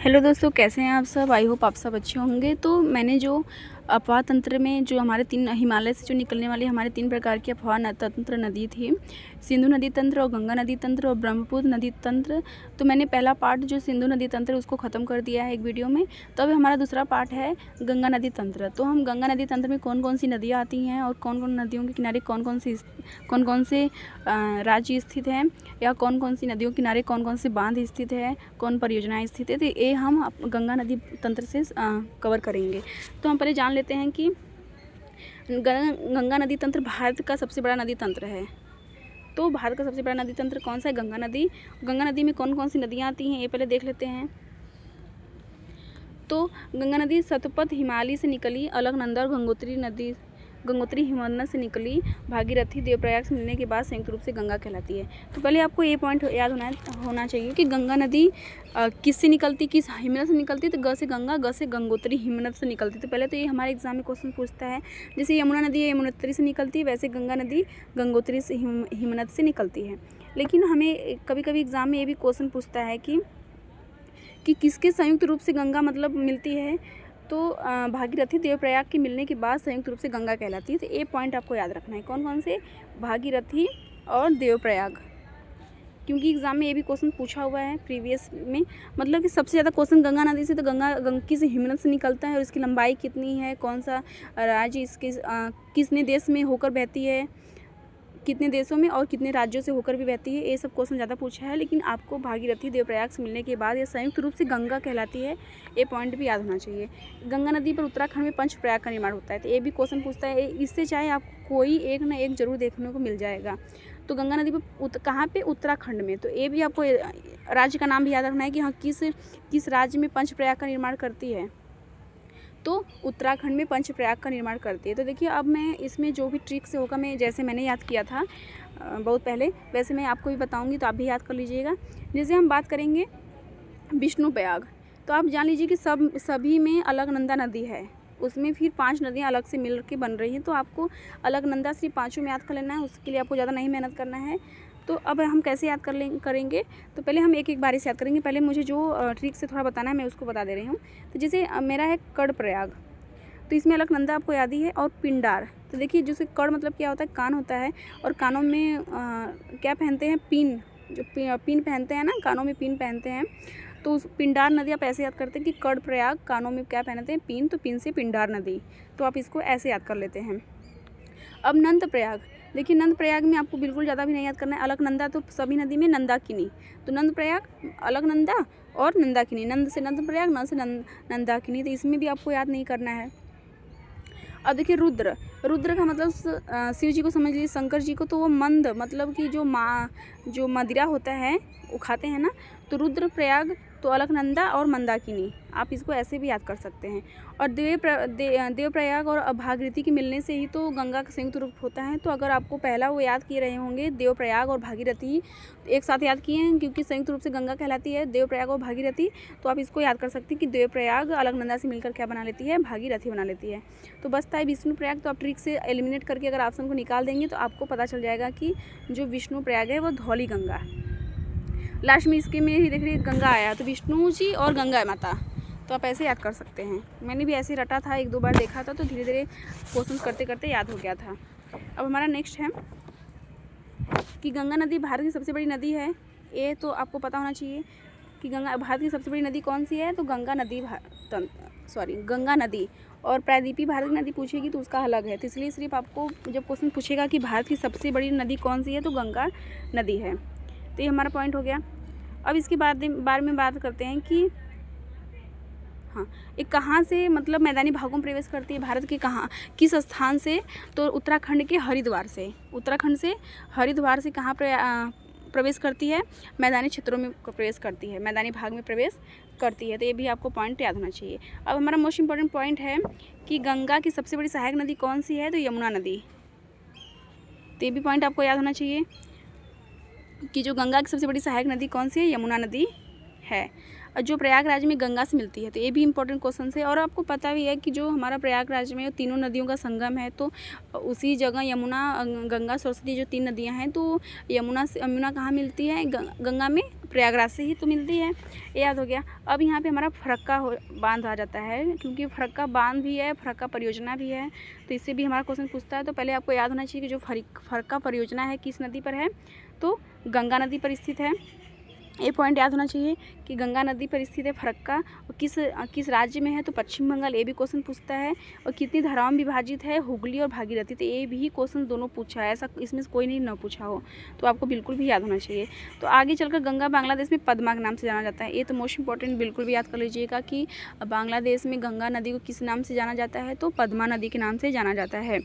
Hello दोस्तों, कैसे हैं आप सब। आई होप आप सब अच्छे होंगे। तो मैंने जो अफवाह तंत्र में जो हमारे तीन हिमालय से जो निकलने वाली हमारे तीन प्रकार की अफवाह तंत्र नदी थी, सिंधु नदी तंत्र और गंगा नदी तंत्र और ब्रह्मपुत्र नदी तंत्र। तो मैंने पहला पार्ट जो सिंधु नदी तंत्र उसको ख़त्म कर दिया है एक वीडियो में। तो अब हमारा दूसरा पार्ट है गंगा नदी तंत्र। तो हम गंगा नदी तंत्र में कौन कौन सी नदियाँ आती हैं और कौन कौन नदियों के किनारे कौन कौन से राज्य स्थित हैं, या कौन कौन सी नदियों के किनारे कौन कौन से बांध स्थित है, कौन परियोजनाएँ स्थित है, तो ये हम गंगा नदी तंत्र से कवर करेंगे। तो हम पहले जान लेते हैं कि गंगा नदी तंत्र भारत का सबसे बड़ा नदी तंत्र है। तो भारत का सबसे बड़ा नदी तंत्र कौन सा है? गंगा नदी। गंगा नदी में कौन कौन सी नदियाँ आती हैं ये पहले देख लेते हैं। तो गंगा नदी सतपथ हिमालय से निकली, अलकनंदा और गंगोत्री हिमनद से निकली, भागीरथी देवप्रयाग से मिलने के बाद संयुक्त रूप से गंगा कहलाती है। तो पहले आपको ये पॉइंट याद होना चाहिए कि गंगा नदी किससे निकलती, किस हिमनद से निकलती। तो ग से गंगा, ग से गंगोत्री हिमनद से निकलती। तो पहले तो ये हमारे एग्जाम में क्वेश्चन पूछता है। जैसे यमुना नदी है यमुनोत्री से निकलती है, वैसे गंगा नदी गंगोत्री से हिमनद से निकलती है। लेकिन हमें कभी कभी एग्जाम में ये भी क्वेश्चन पूछता है कि किसके संयुक्त रूप से गंगा मतलब मिलती है। तो भागीरथी देवप्रयाग के मिलने के बाद संयुक्त रूप से गंगा कहलाती है। तो ये पॉइंट आपको याद रखना है, कौन कौन से, भागीरथी और देवप्रयाग। क्योंकि एग्जाम में ये भी क्वेश्चन पूछा हुआ है प्रीवियस में, मतलब कि सबसे ज़्यादा क्वेश्चन गंगा नदी से, तो गंगा किस हिमनद से निकलता है और इसकी लंबाई कितनी है, कौन सा राज्य इसके कितने देश में होकर बहती है, कितने देशों में और कितने राज्यों से होकर भी बहती है, ये सब क्वेश्चन ज़्यादा पूछा है। लेकिन आपको भागीरथी देवप्रयाग से मिलने के बाद ये संयुक्त रूप से गंगा कहलाती है, ये पॉइंट भी याद होना चाहिए। गंगा नदी पर उत्तराखंड में पंचप्रयाग का निर्माण होता है। तो ये भी क्वेश्चन पूछता है, इससे चाहे आपको कोई एक ना एक जरूर देखने को मिल जाएगा। तो गंगा नदी पर कहाँ पे? उत्तराखंड में। तो ये भी आपको राज्य का नाम भी याद रखना है कि हाँ किस राज्य में पंचप्रयाग का निर्माण करती है। तो उत्तराखंड में पंचप्रयाग का निर्माण करती है। तो देखिए अब मैं इसमें जो भी ट्रिक से होगा, मैं जैसे मैंने याद किया था बहुत पहले, वैसे मैं आपको भी बताऊंगी, तो आप भी याद कर लीजिएगा। जैसे हम बात करेंगे विष्णुप्रयाग, तो आप जान लीजिए कि सभी में अलकनंदा नदी है, उसमें फिर 5 नदियाँ अलग से मिल के बन रही हैं। तो आपको अलकनंदा सिर्फ 5 में याद कर लेना है, उसके लिए आपको ज़्यादा नहीं मेहनत करना है। तो अब हम कैसे याद करेंगे, तो पहले हम एक एक बारी से याद करेंगे। पहले मुझे जो ट्रिक से थोड़ा बताना है मैं उसको बता दे रही हूँ। तो जैसे मेरा है कर्णप्रयाग, तो इसमें अलकनंदा आपको याद ही है, और पिंडार। तो देखिए जैसे कर्ण मतलब क्या होता है? कान होता है, और कानों में क्या पहनते हैं? पिन, जो पिन पहनते हैं ना, कानों में पिन पहनते हैं। तो उस पिंडार नदी आप ऐसे याद करते हैं कि कर्णप्रयाग, कानों में क्या पहनते हैं? पिन, तो पिन से पिंडार नदी। तो आप इसको ऐसे याद कर लेते हैं। अब नंदप्रयाग, देखिए नंदप्रयाग में आपको बिल्कुल ज़्यादा भी नहीं याद करना है। अलकनंदा तो सभी नदी में, नंदाकिनी, तो नंदप्रयाग, अलकनंदा और नंदाकिनी, नंद से नंदप्रयाग, नंद से नंदाकिनी। तो इसमें भी आपको याद नहीं करना है। अब देखिए रुद्र का मतलब शिव जी को समझ लीजिए, शंकर जी को। तो वो मंद मतलब कि जो मदिरा होता है वो खाते हैं ना। तो रुद्रप्रयाग, तो अलकनंदा और मंदाकिनी, आप इसको ऐसे भी याद कर सकते हैं। और देवप्रयाग और भागीरथी के मिलने से ही तो गंगा का संयुक्त रूप होता है। तो अगर आपको पहला वो याद किए रहे होंगे, देवप्रयाग और भागीरथी एक साथ याद किए हैं, क्योंकि संयुक्त रूप से गंगा कहलाती है देवप्रयाग और भागीरथी। तो आप इसको याद कर सकते हैं कि देवप्रयाग अलकनंदा से मिलकर क्या बना लेती है? भागीरथी बना लेती है। तो बचता है विष्णुप्रयाग। तो आप ट्रिक से एलिमिनेट करके अगर ऑप्शन को निकाल देंगे तो आपको पता चल जाएगा कि जो विष्णुप्रयाग है वो धौली गंगा। लास्ट में इसके में ही देख रही गंगा आया, तो विष्णु जी और गंगा माता। तो आप ऐसे याद कर सकते हैं। मैंने भी ऐसे रटा था, 1-2 बार देखा था, तो धीरे धीरे क्वेश्चन करते करते याद हो गया था। अब हमारा नेक्स्ट है कि गंगा नदी भारत की सबसे बड़ी नदी है। ये तो आपको पता होना चाहिए कि भारत की सबसे बड़ी नदी कौन सी है। तो गंगा नदी। और प्रायद्वीपीय भारत की नदी पूछेगी तो उसका अलग है। तो इसलिए सिर्फ आपको जब क्वेश्चन पूछेगा कि भारत की सबसे बड़ी नदी कौन सी है, तो गंगा नदी है। तो ये हमारा पॉइंट हो गया। अब इसके बारे में बात करते हैं कि हाँ, ये कहाँ से मतलब मैदानी भागों में प्रवेश करती है भारत के, कहाँ किस स्थान से? तो उत्तराखंड के हरिद्वार से। उत्तराखंड से हरिद्वार से कहाँ प्रवेश करती है? मैदानी क्षेत्रों में प्रवेश करती है, मैदानी भाग में प्रवेश करती है। तो ये भी आपको पॉइंट याद होना चाहिए। अब हमारा मोस्ट इंपॉर्टेंट पॉइंट है कि गंगा की सबसे बड़ी सहायक नदी कौन सी है? तो यमुना नदी। तो ये भी पॉइंट आपको याद होना चाहिए कि जो गंगा की सबसे बड़ी सहायक नदी कौन सी है? यमुना नदी है। और जो प्रयागराज में गंगा से मिलती है। तो ये भी इंपॉर्टेंट क्वेश्चन है। और आपको पता भी है कि जो हमारा प्रयागराज में तीनों नदियों का संगम है, तो उसी जगह यमुना, गंगा, सरस्वती जो 3 नदियां हैं, तो यमुना कहाँ मिलती है? गंगा में प्रयागराज से ही तो मिलती है, ये याद हो गया। अब यहाँ पे हमारा फरक्का बांध आ जाता है, क्योंकि फरक्का बांध भी है, फरक्का परियोजना भी है, तो इससे भी हमारा क्वेश्चन पूछता है। तो पहले आपको याद होना चाहिए कि जो फरक्का परियोजना है किस नदी पर है, तो गंगा नदी पर स्थित है। ये पॉइंट याद होना चाहिए कि गंगा नदी पर स्थित है फरक्का, और किस राज्य में है, तो पश्चिम बंगाल, ये भी क्वेश्चन पूछता है। और कितनी धाराओं में विभाजित है, हुगली और भागीरथी, तो ये भी क्वेश्चन दोनों पूछा है, ऐसा इसमें से कोई नहीं ना पूछा हो, तो आपको बिल्कुल भी याद होना चाहिए। तो आगे चलकर गंगा बांग्लादेश में पद्मा के नाम से जाना जाता है, ये तो मोस्ट इंपॉर्टेंट बिल्कुल भी याद कर लीजिएगा कि बांग्लादेश में गंगा नदी को किस नाम से जाना जाता है, तो पद्मा नदी के नाम से जाना जाता है।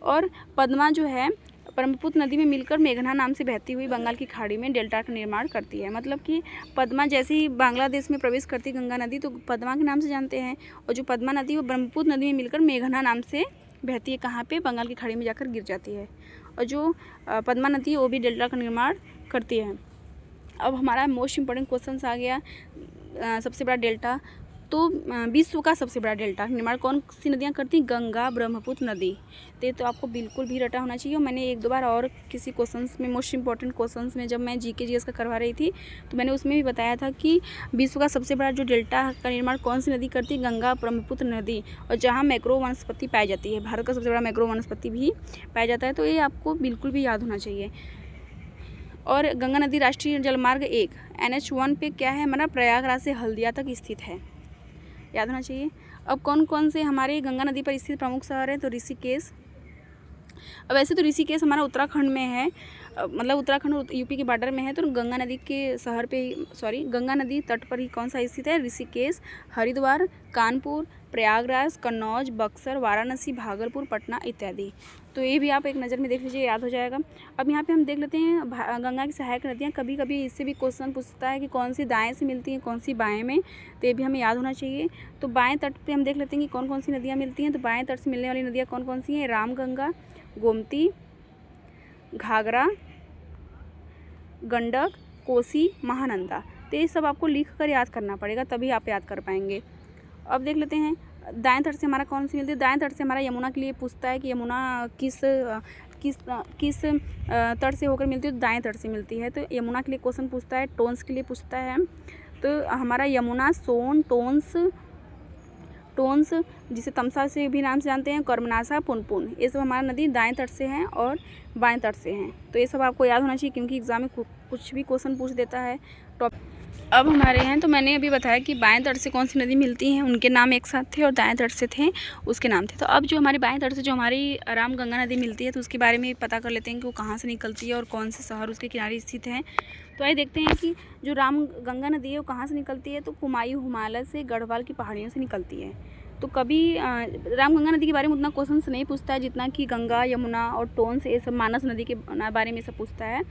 और पद्मा जो है ब्रह्मपुत्र नदी में मिलकर मेघना नाम से बहती हुई बंगाल की खाड़ी में डेल्टा का निर्माण करती है। मतलब कि पद्मा जैसे ही बांग्लादेश में प्रवेश करती गंगा नदी, तो पद्मा के नाम से जानते हैं, और जो पद्मा नदी वो ब्रह्मपुत्र नदी में मिलकर मेघना नाम से बहती है, कहाँ पे, बंगाल की खाड़ी में जाकर गिर जाती है। और जो पद्मा नदी है वो भी डेल्टा का निर्माण करती है। अब हमारा मोस्ट इंपॉर्टेंट क्वेश्चन आ गया, सबसे बड़ा डेल्टा, तो विश्व का सबसे बड़ा डेल्टा निर्माण कौन सी नदियाँ करती हैं, गंगा ब्रह्मपुत्र नदी। तो आपको बिल्कुल भी रटा होना चाहिए। और मैंने एक दो बार और किसी क्वेश्चंस में, मोस्ट इंपॉर्टेंट क्वेश्चंस में, जब मैं जीके जीएस का करवा रही थी, तो मैंने उसमें भी बताया था कि विश्व का सबसे बड़ा जो डेल्टा का निर्माण कौन सी नदी करती है, गंगा ब्रह्मपुत्र नदी, और जहाँ मैक्रो वनस्पति पाई जाती है, भारत का सबसे बड़ा मैक्रो वनस्पति भी पाया जाता है। तो ये आपको बिल्कुल भी याद होना चाहिए। और गंगा नदी राष्ट्रीय जलमार्ग 1 NH1 पे क्या है हमारा, प्रयागराज से हल्दिया तक स्थित है, याद होना चाहिए। अब कौन कौन से हमारे गंगा नदी पर स्थित प्रमुख शहर है, तो ऋषिकेश। अब वैसे तो ऋषिकेश हमारा उत्तराखंड में है, मतलब उत्तराखंड और यूपी के बॉर्डर में है, तो गंगा नदी के शहर पे ही, गंगा नदी तट पर ही कौन सा स्थित है, ऋषिकेश, हरिद्वार, कानपुर, प्रयागराज, कन्नौज, बक्सर, वाराणसी, भागलपुर, पटना इत्यादि। तो ये भी आप एक नज़र में देख लीजिए, याद हो जाएगा। अब यहाँ पे हम देख लेते हैं गंगा की सहायक नदियाँ। कभी कभी इससे भी क्वेश्चन पूछता है कि कौन सी दाएं से मिलती हैं, कौन सी बाएं में, तो ये भी हमें याद होना चाहिए। तो बाएं तट पे हम देख लेते हैं कि कौन कौन सी नदियाँ मिलती हैं। तो बाएं तट से मिलने वाली नदियाँ कौन कौन सी हैं, रामगंगा, गोमती, घाघरा, गंडक, कोसी, महानंदा। तो ये सब आपको लिख कर याद करना पड़ेगा, तभी आप याद कर पाएंगे। अब देख लेते हैं दाएं तट से हमारा कौन सी मिलती है। दाएं तट से हमारा यमुना के लिए पूछता है कि यमुना किस तट से होकर मिलती है, तो दाएं तट से मिलती है। तो यमुना के लिए क्वेश्चन पूछता है, टोन्स के लिए पूछता है, तो हमारा यमुना, सोन, टोन्स जिसे तमसा से भी नाम से जानते हैं, कर्मनाशा, पुनपुन, ये सब हमारा नदी दाएं तट से हैं और बाएं तट से हैं। तो ये सब आपको याद होना चाहिए, क्योंकि एग्जाम में कुछ भी क्वेश्चन पूछ देता है टॉपिक। अब हमारे हैं, तो मैंने अभी बताया कि बाएं तट से कौन सी नदी मिलती हैं, उनके नाम एक साथ थे, और दाएं तट से थे उसके नाम थे। तो अब जो हमारे बाएं तट से जो हमारी रामगंगा नदी मिलती है, तो उसके बारे में पता कर लेते हैं कि वो कहाँ से निकलती है और कौन से शहर उसके किनारे स्थित हैं। तो आइए देखते हैं कि जो रामगंगा नदी है वो कहाँ से निकलती है। तो कुमायूं हिमालय से, गढ़वाल की पहाड़ियों से निकलती है। तो कभी रामगंगा नदी के बारे में उतना क्वेश्चन नहीं पूछता है जितना कि गंगा, यमुना और टोन्स, ये सब मानस नदी के बारे में सब पूछता है।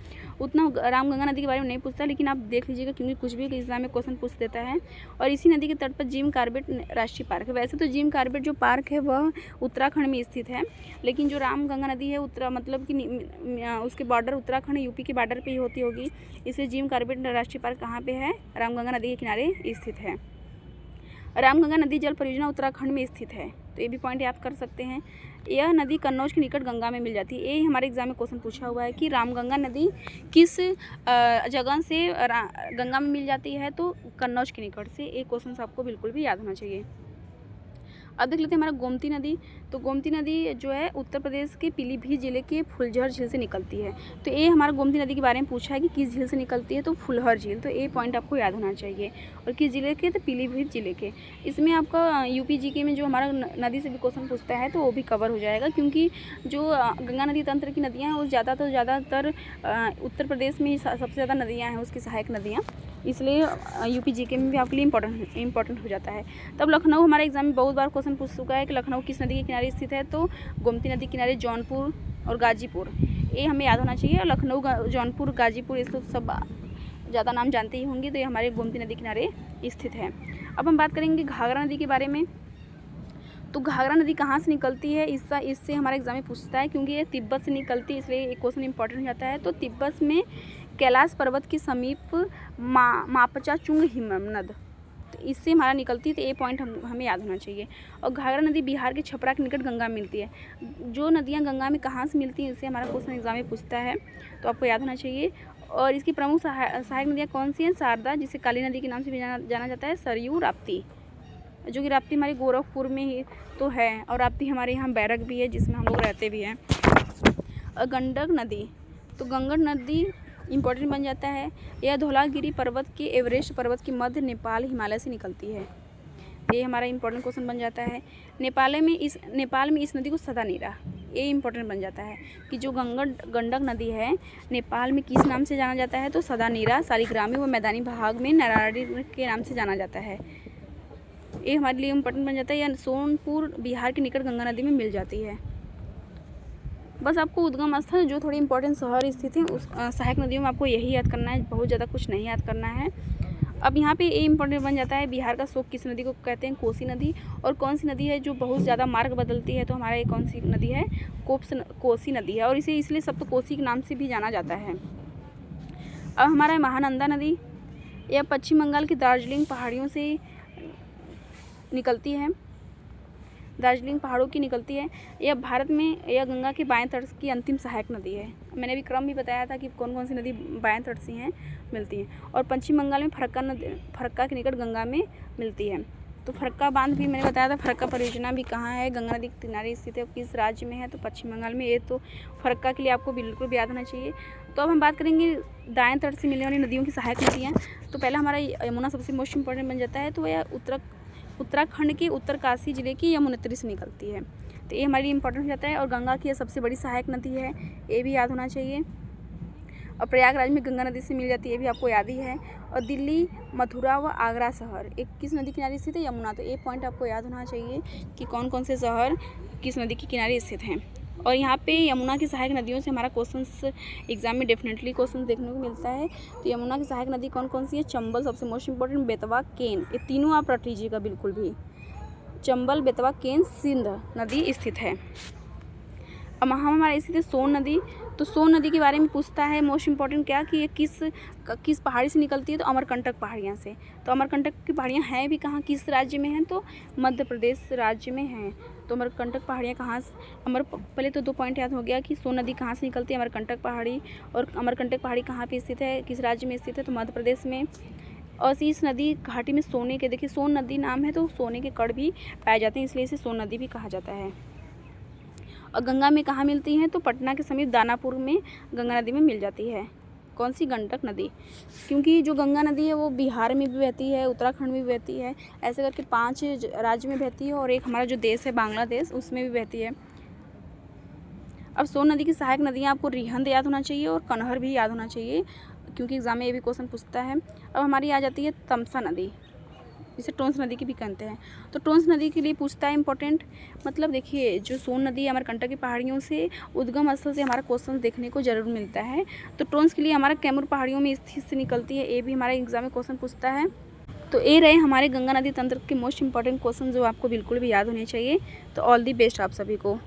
उतना रामगंगा नदी के बारे में नहीं पूछता, लेकिन आप देख लीजिएगा, क्योंकि कुछ भी एग्जाम में क्वेश्चन पूछ देता है। और इसी नदी के तट पर जिम कॉर्बेट राष्ट्रीय पार्क है। वैसे तो जिम कॉर्बेट जो पार्क है वह उत्तराखंड में स्थित है, लेकिन जो रामगंगा नदी है मतलब कि उसके बॉर्डर उत्तराखंड यूपी के बॉर्डर पर ही होती होगी, इसलिए जिम कॉर्बेट राष्ट्रीय पार्क कहाँ पर है, रामगंगा नदी के किनारे स्थित है। रामगंगा नदी जल परियोजना उत्तराखंड में स्थित है, तो ये भी पॉइंट याद कर सकते हैं। यह नदी कन्नौज के निकट गंगा में मिल जाती है। ये हमारे एग्जाम में क्वेश्चन पूछा हुआ है कि रामगंगा नदी किस जगह से गंगा में मिल जाती है, तो कन्नौज के निकट से। एक क्वेश्चन आपको बिल्कुल भी याद होना चाहिए। अब देख लेते हैं हमारा गोमती नदी। तो गोमती नदी जो है उत्तर प्रदेश के पीलीभीत जिले के फुलझर झील से निकलती है। तो ये हमारा गोमती नदी के बारे में पूछा है कि किस झील से निकलती है, तो फुलहर झील। तो ये पॉइंट आपको याद होना चाहिए। और किस जिले के, तो पीलीभीत जिले के। इसमें आपका यूपी जीके में जो हमारा नदी से भी क्वेश्चन पूछता है, तो वो भी कवर हो जाएगा, क्योंकि जो गंगा नदी तंत्र की नदियाँ हैं वो ज़्यादातर उत्तर प्रदेश में ही सबसे ज़्यादा नदियाँ हैं, उसकी सहायक नदियाँ, इसलिए यूपी जीके में भी आपके लिए इंपॉर्टेंट हो जाता है। तब लखनऊ हमारे एग्जाम में बहुत बार क्वेश्चन पूछ चुका है कि लखनऊ किस नदी के किनारे स्थित है, तो गोमती नदी के किनारे जौनपुर और गाजीपुर, ये हमें याद होना चाहिए। लखनऊ, जौनपुर, गाजीपुर, ये सब ज़्यादा नाम जानते ही होंगे, तो ये हमारे गोमती नदी किनारे स्थित है। अब हम बात करेंगे घाघरा नदी के बारे में। तो घाघरा नदी कहाँ से निकलती है, इससे हमारा एग्जाम में पूछता है, क्योंकि ये तिब्बत से निकलती है, इसलिए एक क्वेश्चन इंपॉर्टेंट हो जाता है। तो तिब्बत में कैलाश पर्वत के समीप मापचाचुंग हिमनद, तो इससे हमारा निकलती है, तो ये पॉइंट हमें याद होना चाहिए। और घाघरा नदी बिहार के छपरा के निकट गंगा में मिलती है। जो नदियाँ गंगा में कहाँ से मिलती हैं, इससे हमारा क्वेश्चन एग्जाम में पूछता है, तो आपको याद होना चाहिए। और इसकी प्रमुख सहायक नदियाँ कौन सी हैं? शारदा, जिसे काली नदी के नाम से भी जाना जाता है, सरयू, राप्ती, जो कि राप्ती हमारे गोरखपुर में ही तो है, और राप्ती हमारे यहाँ बैरक भी है जिसमें हम लोग रहते भी हैं। और गंडक नदी, तो गंडक नदी इम्पोर्टेंट बन जाता है। यह धौलागिरी पर्वत के एवरेस्ट पर्वत की मध्य नेपाल हिमालय से निकलती है। ये हमारा इम्पोर्टेंट क्वेश्चन बन जाता है। नेपाल में इस नदी को सदा नीरा, ये इम्पोर्टेंट बन जाता है कि जो गंडक नदी है नेपाल में किस नाम से जाना जाता है? तो सदा नीरा, शालिग्रामी व मैदानी भाग में नारायणी के नाम से जाना जाता है। ये हमारे लिए इम्पोर्टेंट बन जाता है। यह सोनपुर बिहार के निकट गंगा नदी में मिल जाती है। बस आपको उद्गम स्थल जो थोड़ी इंपॉर्टेंट शहर स्थित हैं उस सहायक नदियों में आपको यही याद करना है, बहुत ज़्यादा कुछ नहीं याद करना है। अब यहाँ पे ये इम्पोर्टेंट बन जाता है, बिहार का शोक किस नदी को कहते हैं? कोसी नदी। और कौन सी नदी है जो बहुत ज़्यादा मार्ग बदलती है? तो हमारा ये कौन सी नदी है? कोसी नदी है, और इसे इसलिए सप्तकोसी के नाम से भी जाना जाता है। अब हमारा है महानंदा नदी। यह पश्चिम बंगाल की दार्जिलिंग पहाड़ियों से निकलती है, दार्जिलिंग पहाड़ों की निकलती है। यह भारत में यह गंगा के बाएं तट की अंतिम सहायक नदी है। मैंने भी क्रम भी बताया था कि कौन कौन सी नदी बाएं तट से हैं मिलती हैं। और पश्चिम बंगाल में फरक्का के निकट गंगा में मिलती है। तो फरक्का बांध भी मैंने बताया था। फरक्का परियोजना भी कहाँ है? गंगा नदी के किनारे स्थित है। किस राज्य में है? तो पश्चिम बंगाल में। ये तो फरक्का के लिए आपको बिल्कुल याद होना चाहिए। तो अब हम बात करेंगे दाएं तट से मिलने वाली नदियों की सहायक नदियाँ। तो पहला हमारा यमुना सबसे मोस्ट इंपॉर्टेंट बन जाता है। तो यह उत्तराखंड के उत्तरकाशी जिले की यमुनोत्री से निकलती है, तो ये हमारे लिए इंपॉर्टेंट हो जाता है। और गंगा की यह सबसे बड़ी सहायक नदी है, ये भी याद होना चाहिए। और प्रयागराज में गंगा नदी से मिल जाती है, ये भी आपको याद ही है। और दिल्ली, मथुरा व आगरा शहर एक किस नदी किनारे स्थित है? यमुना। तो ये पॉइंट आपको याद होना चाहिए कि कौन कौन से शहर किस नदी के किनारे स्थित हैं। और यहाँ पे यमुना की सहायक नदियों से हमारा क्वेश्चंस एग्जाम में डेफिनेटली क्वेश्चन देखने को मिलता है। तो यमुना की सहायक नदी कौन कौन सी है? चंबल सबसे मोस्ट इंपॉर्टेंट, बेतवा, केन, ये तीनों आप रट लीजिएगा बिल्कुल भी। चंबल, बेतवा, केन, सिंध नदी स्थित है। अब हमारे स्थित है सोन नदी। तो सोन नदी के बारे में पूछता है मोस्ट इंपॉर्टेंट क्या कि ये किस पहाड़ी से निकलती है? तो अमरकंटक पहाड़ियाँ से। तो अमरकंटक की पहाड़ियाँ हैं भी कहाँ, किस राज्य में हैं? तो मध्य प्रदेश राज्य में हैं। तो अमरकंटक पहाड़ियाँ कहाँ से पहले तो 2 पॉइंट याद हो गया कि सोन नदी कहाँ से निकलती है? अमरकंटक पहाड़ी। और अमरकंटक पहाड़ी कहाँ पे स्थित है, किस राज्य में स्थित है? तो मध्य प्रदेश में। और इस नदी घाटी में सोने के, देखिए सोन नदी नाम है तो सोने के कण भी पाए जाते हैं, इसलिए इसे सोन नदी भी कहा जाता है। और गंगा में कहाँ मिलती हैं? तो पटना के समीप दानापुर में गंगा नदी में मिल जाती है। कौन सी? गंडक नदी। क्योंकि जो गंगा नदी है वो बिहार में भी बहती है, उत्तराखंड में भी बहती है, ऐसे करके 5 राज्य में बहती है, और एक हमारा जो देश है बांग्लादेश उसमें भी बहती है। अब सोन नदी की सहायक नदियाँ आपको रिहंद याद होना चाहिए और कनहर भी याद होना चाहिए, क्योंकि एग्जाम में ये भी क्वेश्चन पूछता है। अब हमारी आ जाती है तमसा नदी, जिसे टोंस नदी की भी कहते हैं। तो टोंस नदी के लिए पूछता है इंपॉर्टेंट, मतलब देखिए जो सोन नदी है अमरकंटक की पहाड़ियों से उद्गम स्थल से हमारा क्वेश्चन देखने को जरूर मिलता है। तो टोंस के लिए हमारा कैमूर पहाड़ियों में स्थित से निकलती है, ये भी हमारे एग्जाम में क्वेश्चन पूछता है। तो ये रहे हमारे गंगा नदी तंत्र के मोस्ट इंपॉर्टेंट क्वेश्चन जो आपको बिल्कुल भी याद होने चाहिए। तो ऑल दी बेस्ट आप सभी को।